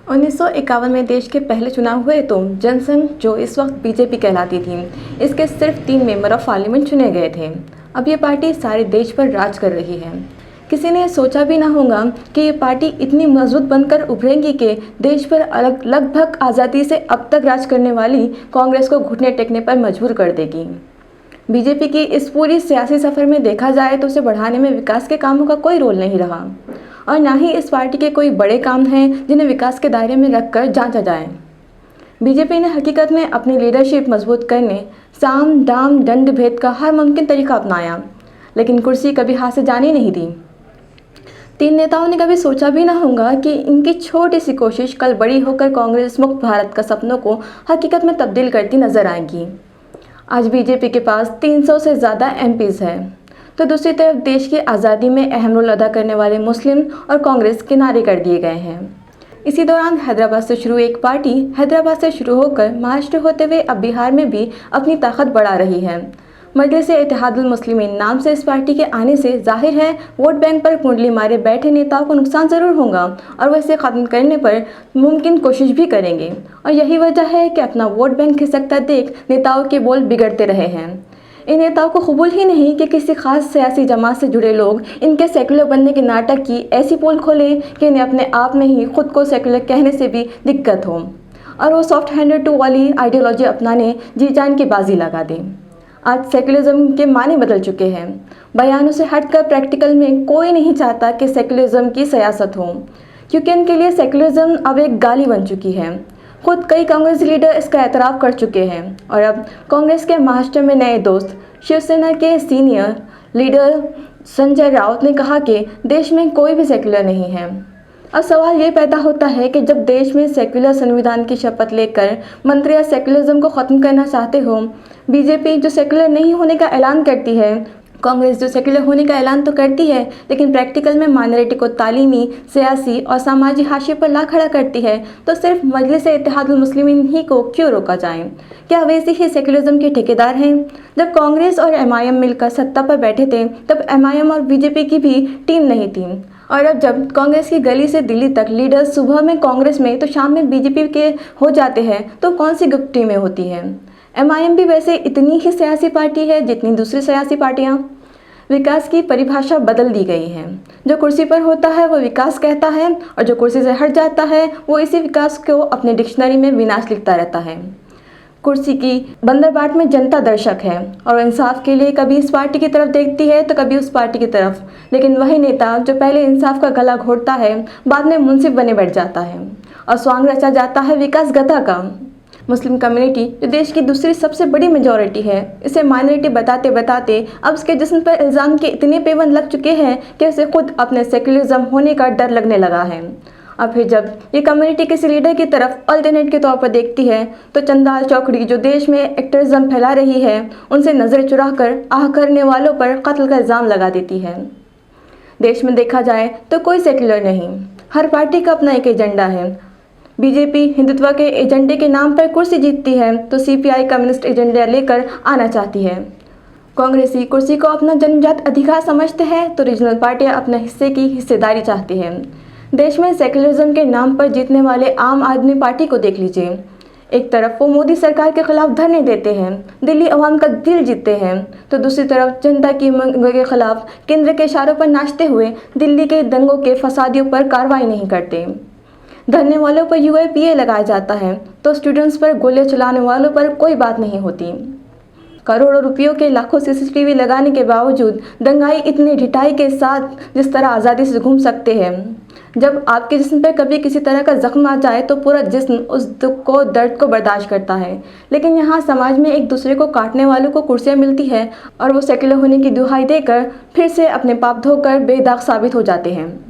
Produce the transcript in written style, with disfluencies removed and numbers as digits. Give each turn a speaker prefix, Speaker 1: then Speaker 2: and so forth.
Speaker 1: 1951 में देश के पहले चुनाव हुए तो जनसंघ, जो इस वक्त बीजेपी कहलाती थी, इसके सिर्फ 3 मेंबर ऑफ पार्लियामेंट चुने गए थे। अब ये पार्टी सारे देश पर राज कर रही है। किसी ने सोचा भी ना होगा कि ये पार्टी इतनी मजबूत बनकर उभरेगी कि देश पर लगभग आज़ादी से अब तक राज करने वाली कांग्रेस को घुटने टेकने पर मजबूर कर देगी। बीजेपी की इस पूरी सियासी सफ़र में देखा जाए तो उसे बढ़ाने में विकास के कामों का कोई रोल नहीं रहा और ना ही इस पार्टी के कोई बड़े काम हैं जिन्हें विकास के दायरे में रखकर जांचा जाए। बीजेपी ने हकीकत में अपनी लीडरशिप मजबूत करने साम दाम दंड भेद का हर मुमकिन तरीका अपनाया, लेकिन कुर्सी कभी हाथ से जाने नहीं दी। 3 नेताओं ने कभी सोचा भी ना होगा कि इनकी छोटी सी कोशिश कल बड़ी होकर कांग्रेस मुक्त भारत का सपनों को हकीकत में तब्दील करती नजर आएगी। आज बीजेपी के पास 300 से ज़्यादा एमपीज़ हैं, तो दूसरी तरफ देश की आज़ादी में अहम रोल अदा करने वाले मुस्लिम और कांग्रेस किनारे कर दिए गए हैं। इसी दौरान हैदराबाद से शुरू एक पार्टी हैदराबाद से शुरू होकर महाराष्ट्र होते हुए अब बिहार में भी अपनी ताकत बढ़ा रही है। मजलिस-ए-इत्तेहादुल मुस्लिमीन नाम से इस पार्टी के आने से जाहिर है वोट बैंक पर कुंडली मारे बैठे नेताओं को नुकसान ज़रूर होगा और वह इसे ख़त्म करने पर मुमकिन कोशिश भी करेंगे, और यही वजह है कि अपना वोट बैंक खिसकता देख नेताओं के बोल बिगड़ते रहे हैं। इन नेताओं को कबूल ही नहीं कि किसी खास सियासी जमात से जुड़े लोग इनके सेकुलर बनने के नाटक की ऐसी पोल खोलें कि इन्हें अपने आप में ही खुद को सेकुलर कहने से भी दिक्कत हो और वो सॉफ्ट हैंडेड टू वाली आइडियोलॉजी अपनाने जी जान की बाजी लगा दें। आज सेकुलरिज्म के माने बदल चुके हैं। बयानों से हटकर प्रैक्टिकल में कोई नहीं चाहता कि सेकुलरिज्म की सियासत हो, क्योंकि इनके लिए सेकुलरिज्म अब एक गाली बन चुकी है। खुद कई कांग्रेस लीडर इसका एतराफ़ कर चुके हैं और अब कांग्रेस के महाराष्ट्र में नए दोस्त शिवसेना के सीनियर लीडर संजय राउत ने कहा कि देश में कोई भी सेकुलर नहीं है। अब सवाल ये पैदा होता है कि जब देश में सेकुलर संविधान की शपथ लेकर मंत्रियां सेकुलरिज्म को ख़त्म करना चाहते हो, बीजेपी जो सेकुलर नहीं होने का ऐलान करती है, कांग्रेस जो सेकुलर होने का ऐलान तो करती है लेकिन प्रैक्टिकल में माइनॉरिटी को तालीमी, सियासी और सामाजिक हाशिए पर ला खड़ा करती है, तो सिर्फ मजलिस-ए-इत्तेहादुल मुस्लिमीन ही को क्यों रोका जाए? क्या वैसे ही सेकुलरिज्म के ठेकेदार हैं? जब कांग्रेस और एमआईएम मिलकर सत्ता पर बैठे थे तब एमआईएम और बीजेपी की भी टीम नहीं थी, और अब जब कांग्रेस की गली से दिल्ली तक लीडर्स सुबह में कांग्रेस में तो शाम में बीजेपी के हो जाते हैं, तो कौन सी गुप्त टीमें होती हैं? एमआईएम भी वैसे इतनी ही सियासी पार्टी है जितनी दूसरी सियासी पार्टियां। विकास की परिभाषा बदल दी गई है। जो कुर्सी पर होता है वो विकास कहता है और जो कुर्सी से हट जाता है वो इसी विकास को अपने डिक्शनरी में विनाश लिखता रहता है। कुर्सी की बंदरबाट में जनता दर्शक है और इंसाफ के लिए कभी इस पार्टी की तरफ देखती है तो कभी उस पार्टी की तरफ, लेकिन वही नेता जो पहले इंसाफ का गला घोटता है बाद में मुंसिफ बने बैठ जाता है और स्वांग रचा जाता है विकास गधा का। मुस्लिम कम्युनिटी जो देश की दूसरी सबसे बड़ी मेजॉरिटी है, इसे माइनॉरिटी बताते बताते अब उसके जिस्म पर इल्ज़ाम के इतने पेबंद लग चुके हैं कि उसे खुद अपने सेकुलरिज्म होने का डर लगने लगा है। अब फिर जब ये कम्युनिटी किसी लीडर की तरफ अल्टरनेट के तौर पर देखती है तो चंदाल चौकड़ी जो देश में एक्टरिज्म फैला रही है उनसे नज़र चुरा कर आह करने वालों पर कत्ल का इल्ज़ाम लगा देती है। देश में देखा जाए तो कोई सेकुलर नहीं, हर पार्टी का अपना एक एजेंडा है। बीजेपी हिंदुत्व के एजेंडे के नाम पर कुर्सी जीतती है तो सीपीआई कम्युनिस्ट एजेंडा लेकर आना चाहती है। कांग्रेसी कुर्सी को अपना जन्मजात अधिकार समझते हैं तो रीजनल पार्टियां अपने हिस्से की हिस्सेदारी चाहती हैं। देश में सेकुलरिज्म के नाम पर जीतने वाले आम आदमी पार्टी को देख लीजिए। एक तरफ वो मोदी सरकार के खिलाफ धरने देते हैं, दिल्ली अवाम का दिल जीतते हैं, तो दूसरी तरफ जनता की मांगों के खिलाफ केंद्र के इशारों पर नाचते हुए दिल्ली के दंगों के फसादियों पर कार्रवाई नहीं करते। धरने वालों पर यूएपीए लगाया जाता है तो स्टूडेंट्स पर गोलियां चलाने वालों पर कोई बात नहीं होती। करोड़ों रुपयों के लाखों सीसीटीवी लगाने के बावजूद दंगाई इतनी ढिठाई के साथ जिस तरह आज़ादी से घूम सकते हैं। जब आपके जिस्म पर कभी किसी तरह का जख्म आ जाए तो पूरा जिस्म उस दुख को, दर्द को बर्दाश्त करता है, लेकिन यहाँ समाज में एक दूसरे को काटने वालों को कुर्सियाँ मिलती है और वो सेकुलर होने की दुहाई देकर फिर से अपने पाप धोकर बेदाग साबित हो जाते हैं।